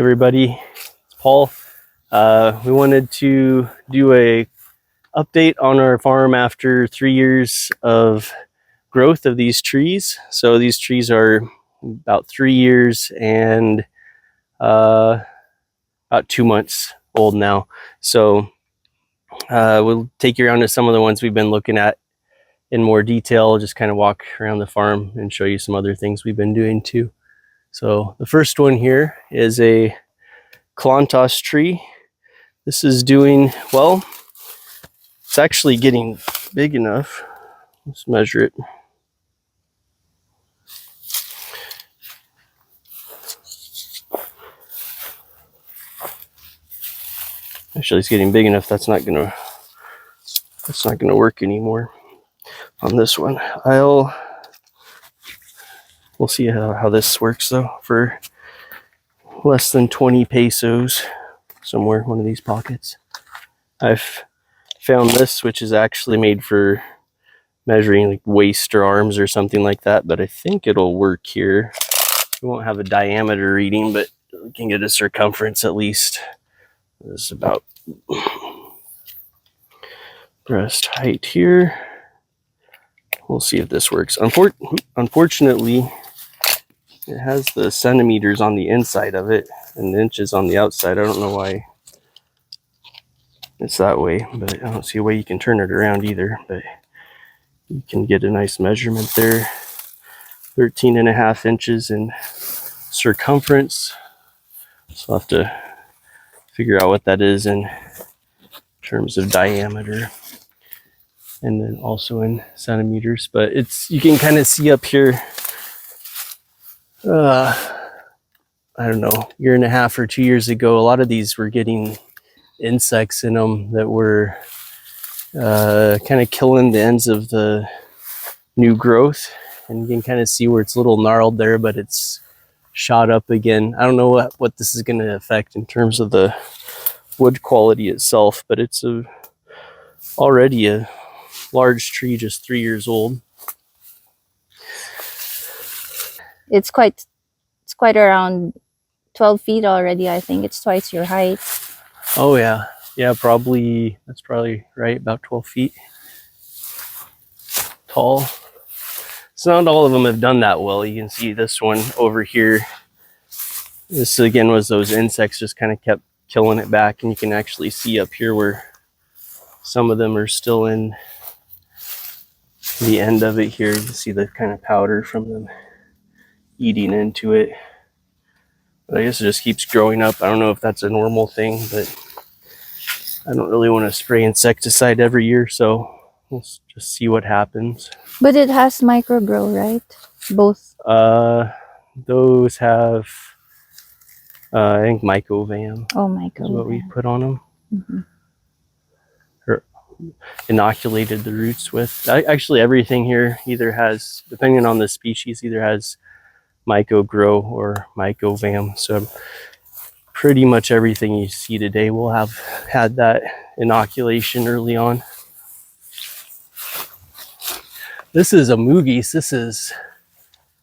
Everybody, it's Paul. We wanted to do a update on our farm after 3 years of growth of these trees. So these trees are about 3 years and about 2 months old now. So we'll take you around to some of the ones we've been looking at in more detail, just kind of walk around the farm and show you some other things we've been doing too. So the first one here is a Kalantas tree. This is doing well. It's actually getting big enough. Let's measure it. Actually, it's getting big enough. That's not gonna work anymore on this one. We'll see how this works though. For less than 20 pesos, somewhere one of these pockets, I've found this, which is actually made for measuring like waist or arms or something like that, but I think it'll work here. We won't have a diameter reading, but we can get a circumference at least. This is about breast height here. We'll see if this works. Unfortunately, it has the centimeters on the inside of it and inches on the outside. I don't know why it's that way, but I don't see a way you can turn it around either, but you can get a nice measurement there. 13.5 inches in circumference. So I'll have to figure out what that is in terms of diameter and then also in centimeters, but you can kind of see up here, I don't know, 1.5 or 2 years ago, a lot of these were getting insects in them that were kind of killing the ends of the new growth, and you can kind of see where it's a little gnarled there, but it's shot up again. I don't know what this is going to affect in terms of the wood quality itself, but it's already a large tree, just 3 years old. It's quite around 12 feet already. I think it's twice your height. Oh yeah, probably, that's probably right, about 12 feet tall. So not all of them have done that well. You can see this one over here. This again was those insects just kind of kept killing it back, and you can actually see up here where some of them are still in the end of it here. You can see the kind of powder from them eating into it. But I guess it just keeps growing up. I don't know if that's a normal thing, but I don't really want to spray insecticide every year, so we'll just see what happens. But it has micro grow, right? Both. Those have I think mycovam. Oh, mycovam is what we put on them. Mm-hmm. Or inoculated the roots with. Actually, everything here either has, depending on the species, either has myco grow or mycovam. So pretty much everything you see today will have had that inoculation early on. This is a Moogies.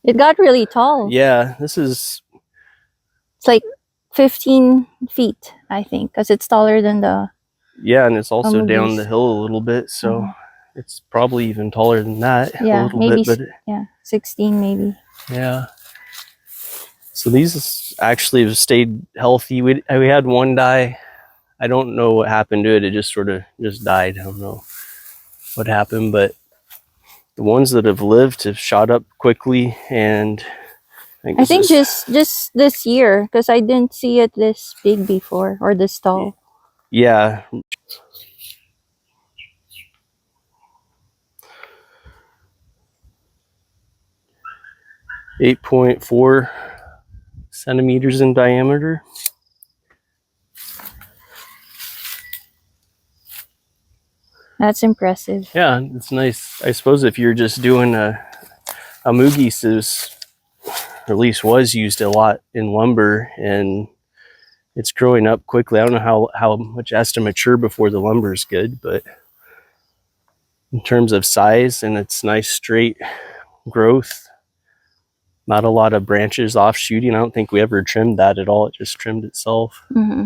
It got really tall. Yeah, it's like 15 feet, I think, because it's taller than the... Yeah, and it's also down the hill a little bit, so it's probably even taller than that. Yeah, a little maybe bit, but yeah, 16 maybe. Yeah. So these actually have stayed healthy. We had one die. I don't know what happened to it. It just sort of just died. I don't know what happened, but the ones that have lived have shot up quickly, and I think just this year, because I didn't see it this big before, or this tall. Yeah. .4 centimeters in diameter. That's impressive. Yeah, it's nice. I suppose if you're just doing a Moogies, or at least was used a lot in lumber, and it's growing up quickly. I don't know how much it has to mature before the lumber is good, but in terms of size and its nice straight growth, Not a lot of branches offshooting. I don't think we ever trimmed that at all. It just trimmed itself. Mm-hmm.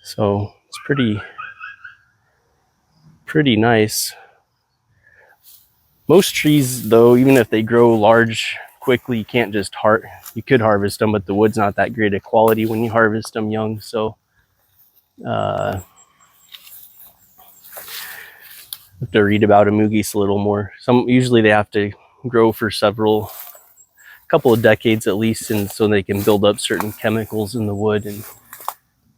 So it's pretty nice. Most trees, though, even if they grow large quickly, you can't just you could harvest them, but the wood's not that great a quality when you harvest them young. So have to read about a moogie's a little more. Usually they have to grow for couple of decades at least, and so they can build up certain chemicals in the wood and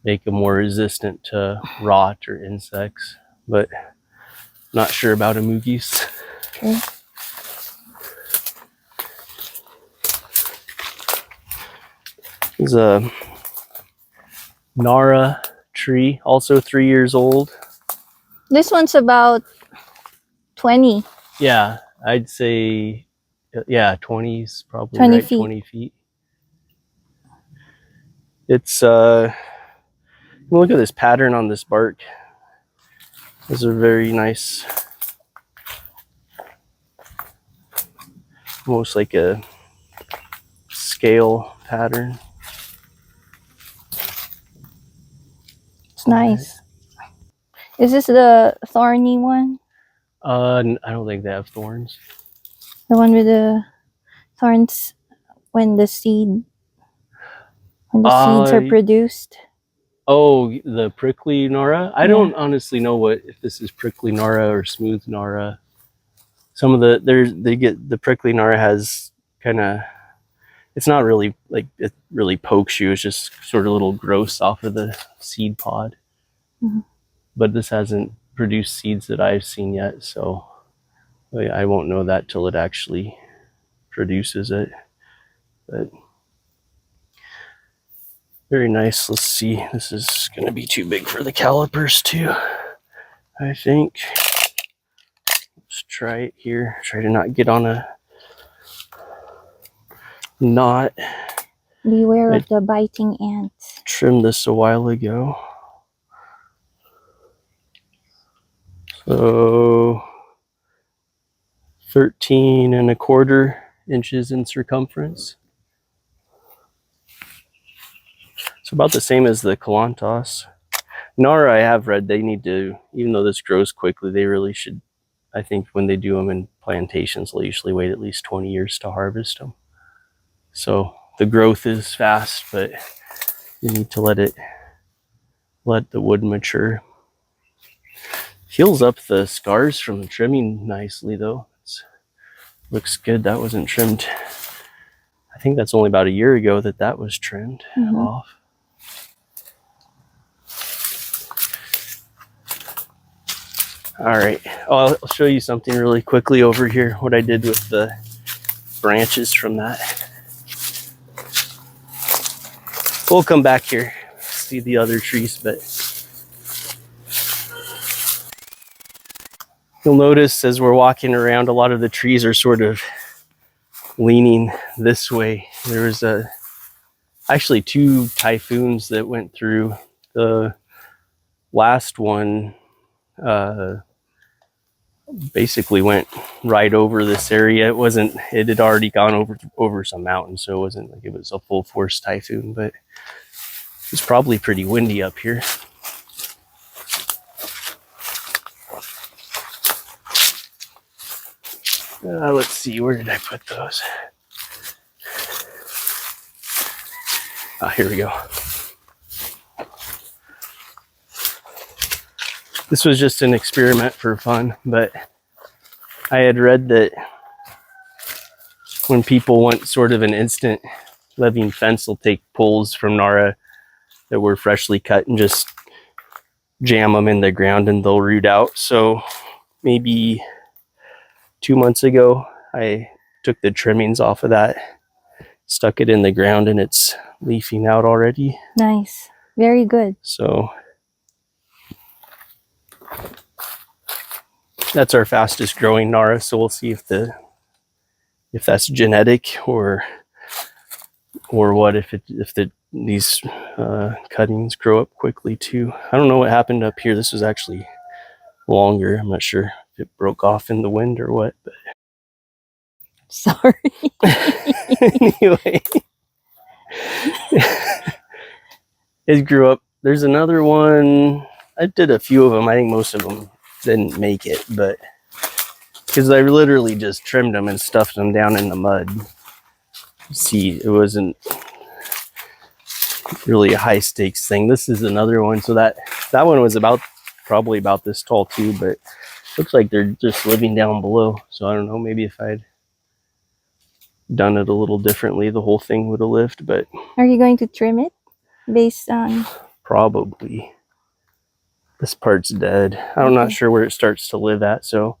make them more resistant to rot or insects. But not sure about a moogie's. Okay. There's a Nara tree, also 3 years old. This one's about 20. Yeah, I'd say, yeah, 20 is probably 20 right, feet. 20 feet. It's, look at this pattern on this bark. Those are very nice. Almost like a scale pattern. It's nice. Is this the thorny one? I don't think they have thorns. The one with the thorns when the seeds are produced? Oh, the prickly Nara? I Yeah. don't honestly know if this is prickly Nara or smooth Nara. Some of the prickly Nara has kind of, it's not really like it really pokes you. It's just sort of a little gross off of the seed pod. Mm-hmm. But this hasn't produced seeds that I've seen yet, so I won't know that till it actually produces it. But very nice. Let's see. This is going to be too big for the calipers too, I think. Let's try it here. Try to not get on a knot. Beware of the biting ants. Trimmed this a while ago. So 13.25 inches in circumference. So about the same as the Kalantos. Nara, I have read they need to, even though this grows quickly, they really should, I think when they do them in plantations, they'll usually wait at least 20 years to harvest them. So the growth is fast, but you need to let the wood mature. Heals up the scars from the trimming nicely though. Looks good. That wasn't trimmed. I think that's only about a year ago that was trimmed off. All right, I'll show you something really quickly over here, what I did with the branches from that. We'll come back here, see the other trees, but you'll notice as we're walking around, a lot of the trees are sort of leaning this way. There was actually 2 typhoons that went through. The last one basically went right over this area. It had already gone over some mountains, so it wasn't like it was a full force typhoon, but it's probably pretty windy up here. Let's see, where did I put those? Here we go. This was just an experiment for fun, but I had read that when people want sort of an instant living fence, they'll take poles from Nara that were freshly cut and just jam them in the ground and they'll root out. So maybe 2 months ago, I took the trimmings off of that, stuck it in the ground, and it's leafing out already. Nice. Very good. So that's our fastest growing Nara. So we'll see if that's genetic or what, if these cuttings grow up quickly too. I don't know what happened up here. This was actually longer. I'm not sure if it broke off in the wind or what, but Sorry. Anyway, it grew up. There's another one. I did a few of them. I think most of them didn't make it, but because I literally just trimmed them and stuffed them down in the mud. See, it wasn't really a high stakes thing. This is another one. So that one was probably about this tall too, but looks like they're just living down below. So I don't know, maybe if I'd done it a little differently, the whole thing would have lived, but Are you going to trim it based on? probably. This part's dead. I'm not sure where it starts to live at, so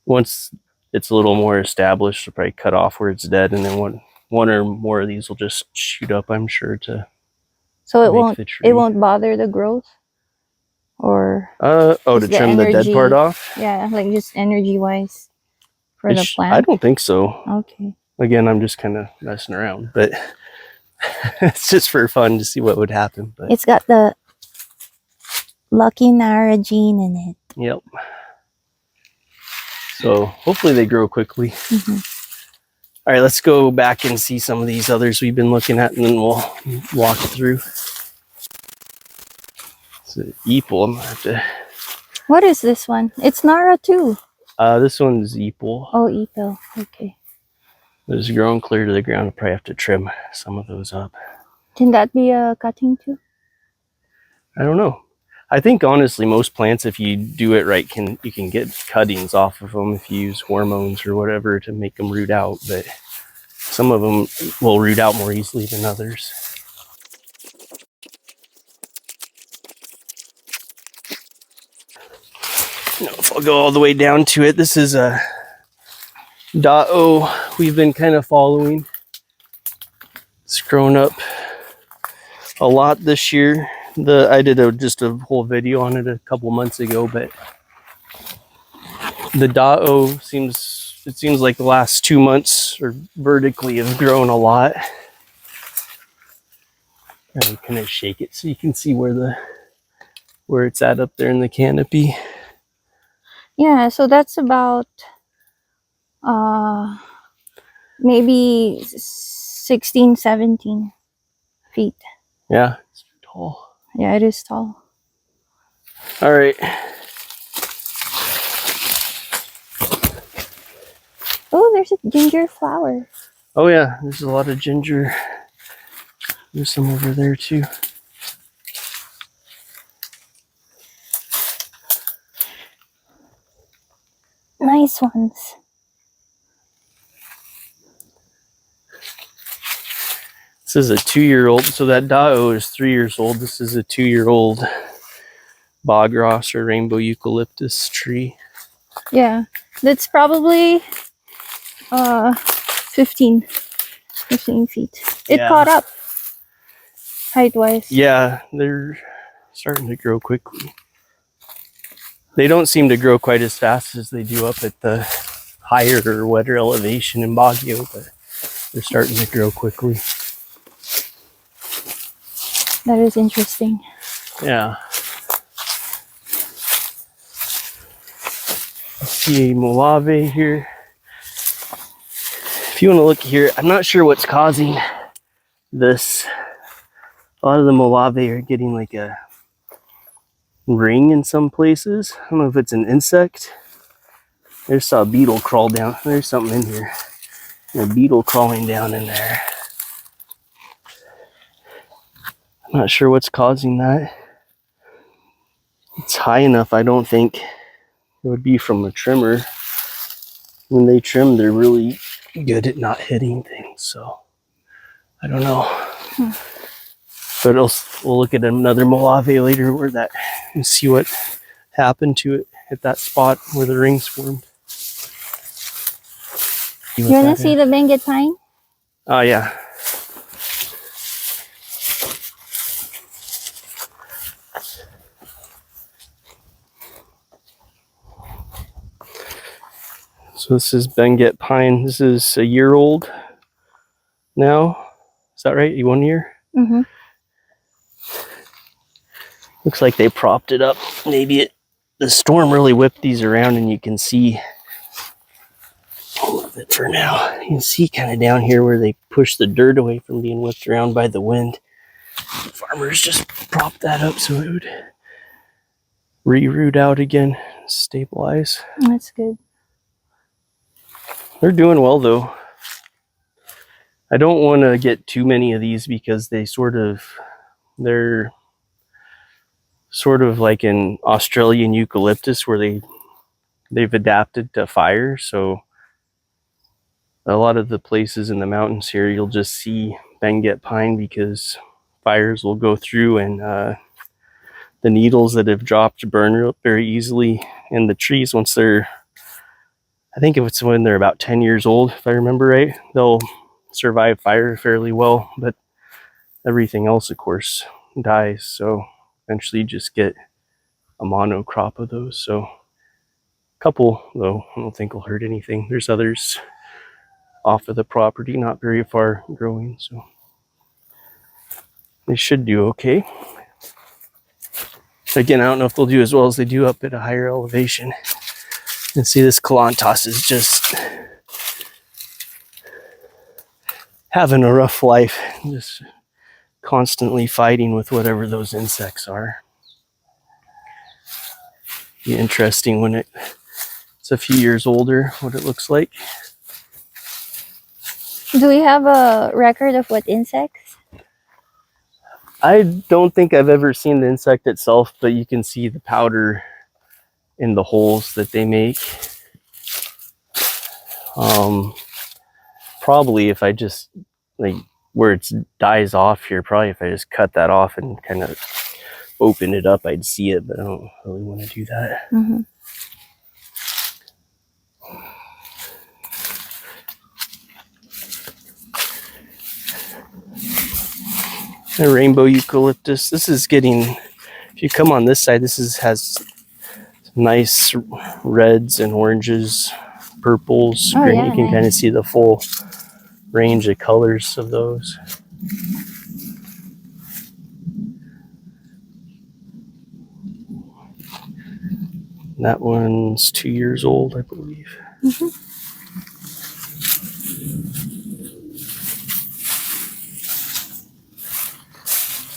once it's a little more established, I'll probably cut off where it's dead, and then one or more of these will just shoot up, I'm sure, to So make the tree. it won't bother the growth? Or to trim the dead part off? Yeah, like just energy wise for the plant. I don't think so. Okay. Again, I'm just kind of messing around, but it's just for fun to see what would happen. But it's got the Lucky Nara gene in it. Yep. So hopefully they grow quickly. Mm-hmm. All right, let's go back and see some of these others we've been looking at, and then we'll walk through. It's an Eepel. I'm gonna have to. What is this one? It's Nara too. This one's Eepel. Oh, Eepel. Okay. It's growing clear to the ground. I'll probably have to trim some of those up. Can that be a cutting too? I don't know. I think honestly, most plants, if you do it right, you can get cuttings off of them if you use hormones or whatever to make them root out. But some of them will root out more easily than others. If I'll go all the way down to it, this is a .O we've been kind of following. It's grown up a lot this year. I did just a whole video on it a couple months ago, but the .O seems like the last 2 months or vertically have grown a lot. And kind of shake it so you can see where it's at up there in the canopy. Yeah, so that's about maybe 16, 17 feet. Yeah, it's tall. Yeah, it is tall. All right. Oh, there's a ginger flower. Oh yeah, there's a lot of ginger. There's some over there too. Nice ones. This is a 2-year-old. So that .O is 3 years old. This is a 2-year-old bog ross or rainbow eucalyptus tree. Yeah, that's probably 15 feet. It caught up height-wise. Yeah, they're starting to grow quickly. They don't seem to grow quite as fast as they do up at the higher or wetter elevation in Baguio, but they're starting to grow quickly. That is interesting. Yeah. I see Molave here. If you want to look here, I'm not sure what's causing this. A lot of the Molave are getting like a ring in some places. I don't know if it's an insect. I just saw a beetle crawl down. There's something in here. A beetle crawling down in there. I'm not sure what's causing that. It's high enough, I don't think it would be from a trimmer. When they trim, they're really good at not hitting things, so I don't know. But we'll look at another Molave later and see what happened to it at that spot where the rings formed. You want to see the Benguet pine? Oh, yeah. So this is Benguet pine. This is a year old now. Is that right? 1 year? Mm-hmm. Looks like they propped it up. Maybe the storm really whipped these around, and you can see of it for now. You can see kind of down here where they push the dirt away from being whipped around by the wind. Farmers just propped that up so it would re-root out again, stabilize. That's good. They're doing well though. I don't want to get too many of these because they're sort of like an Australian eucalyptus where they've adapted to fire. So a lot of the places in the mountains here, you'll just see Benguet pine because fires will go through and the needles that have dropped burn very easily. And the trees, once they're, I think it's when they're about 10 years old, if I remember right, they'll survive fire fairly well, but everything else, of course, dies. So eventually you just get a monocrop of those. So a couple, though, I don't think will hurt anything. There's others off of the property, not very far growing, so they should do okay. Again, I don't know if they'll do as well as they do up at a higher elevation. And see, this Kalantas is just having a rough life, just constantly fighting with whatever those insects are. Be interesting when it's a few years older, what it looks like. Do we have a record of what insects? I don't think I've ever seen the insect itself, but you can see the powder in the holes that they make. Probably if I just, like, where it dies off here, probably if I just cut that off and kind of open it up, I'd see it, but I don't really want to do that. Mm-hmm. The rainbow eucalyptus. This is getting, if you come on this side, has nice reds and oranges, purples, green. Yeah, You can nice. kind of see the full range of colors of those. That one's 2 years old, I believe. Mm-hmm.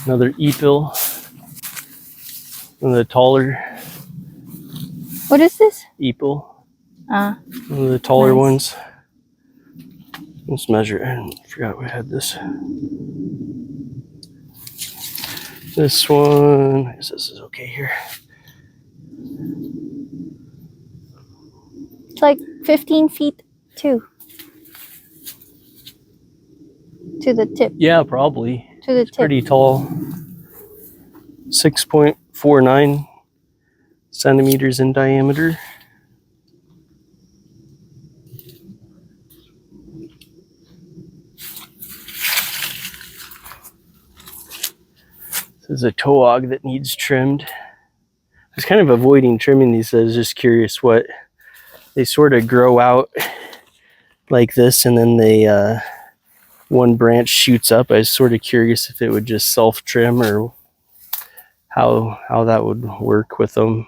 Another epil. One of the taller. What is this? Epil. One of the taller nice. ones. Let's measure. I forgot we had this. This one, I guess this is okay here. It's like 15 feet too. To the tip. Yeah, probably. To the it's tip. Pretty tall. 6.49 centimeters in diameter. This is a toag that needs trimmed. I was kind of avoiding trimming these. I was just curious what they sort of grow out like this, and then they one branch shoots up. I was sort of curious if it would just self-trim or how that would work with them,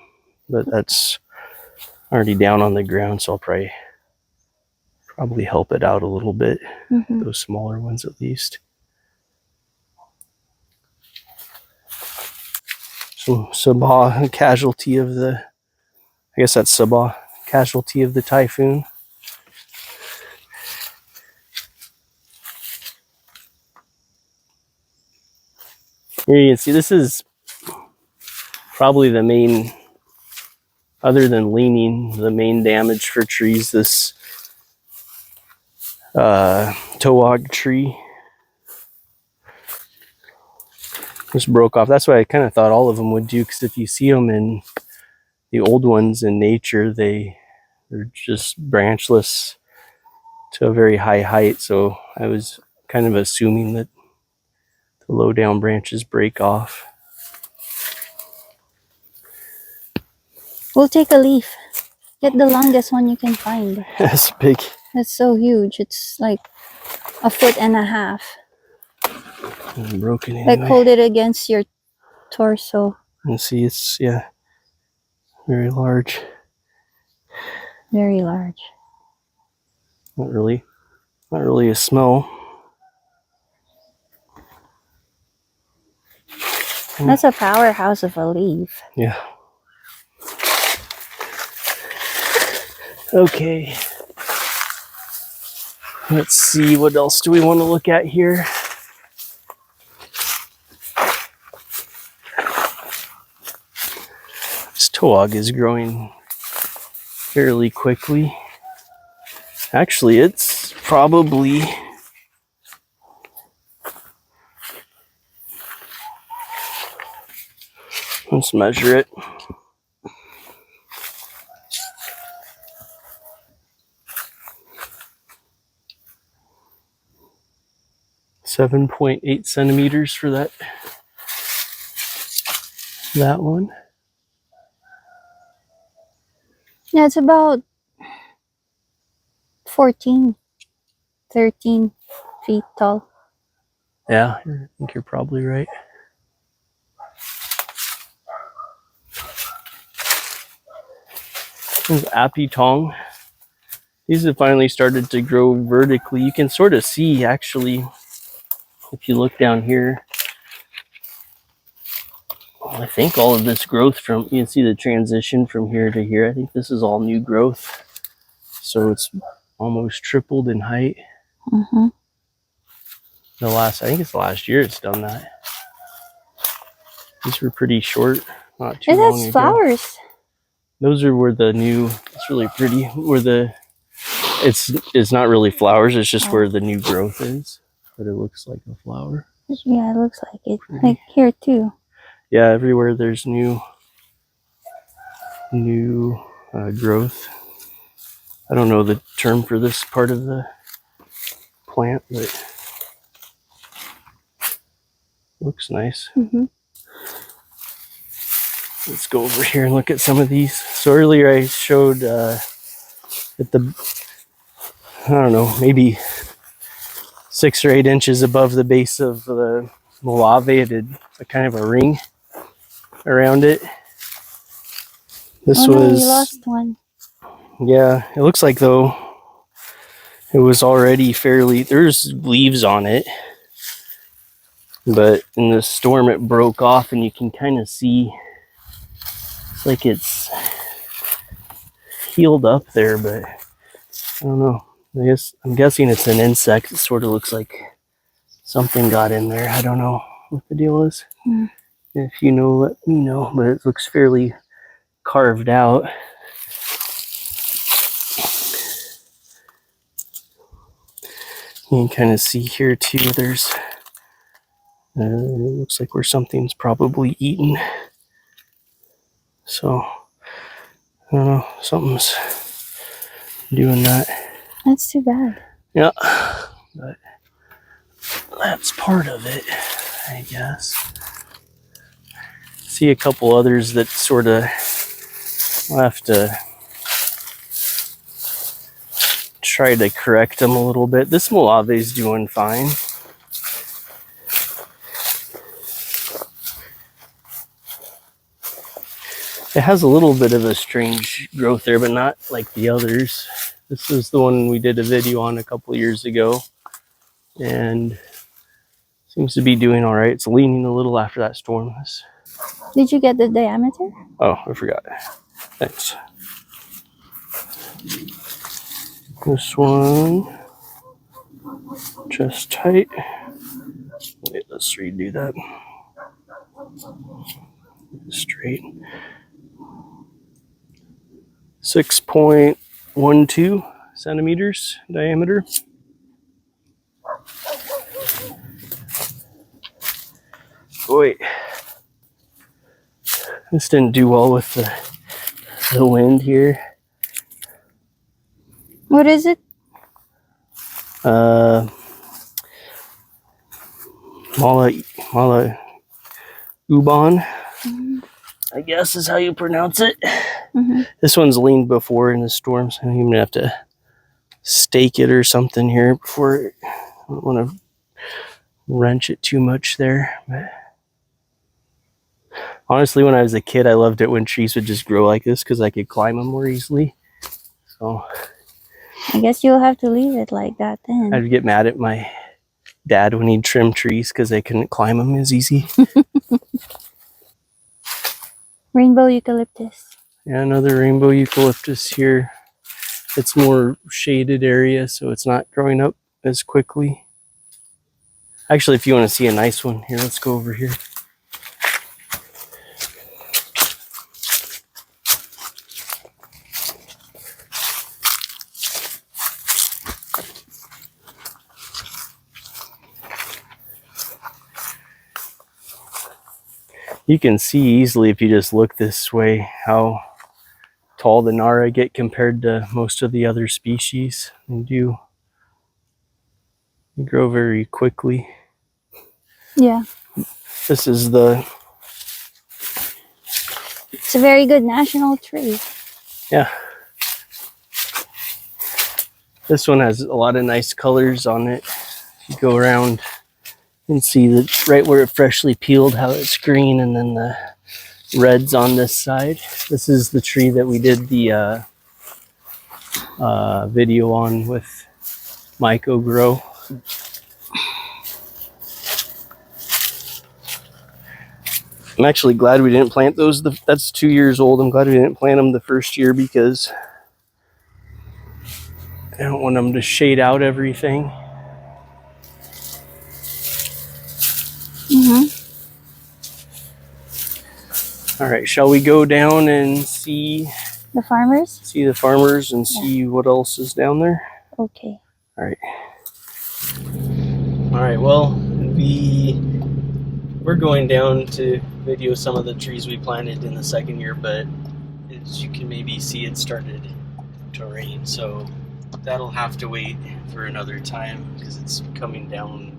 but that's already down on the ground, so I'll probably help it out a little bit. Mm-hmm. Those smaller ones at least. So Sabah, casualty of the, I guess that's Sabah, casualty of the typhoon. Here you can see this is probably the main, other than leaning, the main damage for trees. This toag tree just broke off. That's why I kind of thought all of them would do, because if you see them in the old ones in nature, they're just branchless to a very high height. So I was kind of assuming that the low down branches break off. We'll take a leaf. Get the longest one you can find. That's big. That's so huge. It's like 1.5 feet. Broken anyway. Like hold it against your torso. And see, it's, yeah, very large. Very large. Not really a smell. That's a powerhouse of a leaf. Yeah. Okay. Let's see, what else do we want to look at here? This toag is growing fairly quickly. Actually, it's probably let's measure it. .8 centimeters for that one. Yeah, it's about 14, 13 feet tall. Yeah, I think you're probably right. This is Appy Tong. These have finally started to grow vertically. You can sort of see, actually, if you look down here, I think all of this growth from, you can see the transition from here to here. I think this is all new growth. So it's almost tripled in height. Mm-hmm. I think it's the last year it's done that. These were pretty short, not too It long has ago. flowers. Those are where the new, it's really pretty, where the, it's not really flowers, it's just where the new growth is. But it looks like a flower. Yeah, it looks like it. Pretty. Like here too. Yeah, everywhere there's new growth. I don't know the term for this part of the plant, but looks nice. Mm-hmm. Let's go over here and look at some of these. So earlier I showed at the, I don't know, maybe 6 or 8 inches above the base of the Mojave, it had a kind of a ring around it. This was, we lost one. Yeah, it looks like though it was already fairly, there's leaves on it, but in the storm it broke off and you can kind of see it's like it's healed up there, but I don't know. I'm guessing it's an insect. It sort of looks like something got in there. I don't know what the deal is. Mm. If you know, let me know, but it looks fairly carved out. You can kind of see here too, there's, it looks like where something's probably eaten. So, I don't know, something's doing that. That's too bad. Yeah, but that's part of it, I guess. See a couple others that sort of, I'll have to try to correct them a little bit. This Mojave's doing fine. It has a little bit of a strange growth there, but not like the others. This is the one we did a video on a couple of years ago, and seems to be doing all right. It's leaning a little after that storm. Did you get the diameter? Oh, I forgot. Thanks. This one, just tight. Wait, let's redo that. Straight. 6.12 centimeters diameter. Wait, this didn't do well with the wind here. What is it? Mala Uban, Mm-hmm. I guess is how you pronounce it. Mm-hmm. This one's leaned before in the storm, so I'm gonna have to stake it or something here before. I don't want to wrench it too much there. But honestly, when I was a kid, I loved it when trees would just grow like this because I could climb them more easily. So I guess you'll have to leave it like that then. I'd get mad at my dad when he'd trim trees because they couldn't climb them as easy. Rainbow eucalyptus. Yeah, another rainbow eucalyptus here. It's more shaded area, so it's not growing up as quickly. Actually, if you want to see a nice one, here, let's go over here. You can see easily if you just look this way how tall the Nara get compared to most of the other species. They do grow very quickly. Yeah. This is it's a very good national tree. Yeah. This one has a lot of nice colors on it. If you go around and see that right where it freshly peeled, how it's green, and then the reds on this side. This is the tree that we did the video on with Myco Grow. I'm actually glad we didn't plant those. That's 2 years old. I'm glad we didn't plant them the first year because I don't want them to shade out everything. All right, shall we go down and see the farmers? See the farmers and see what else is down there? Okay. All right. All right, well, we're going down to video some of the trees we planted in the second year, but as you can maybe see, it started to rain, so that'll have to wait for another time because it's coming down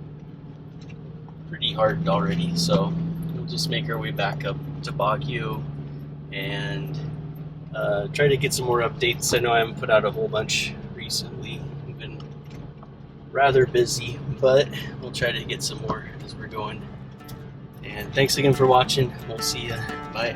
pretty hard already. So we'll just make our way back up to Baguio and try to get some more updates. I know I haven't put out a whole bunch recently. We've been rather busy, but we'll try to get some more as we're going. And thanks again for watching. We'll see you. Bye.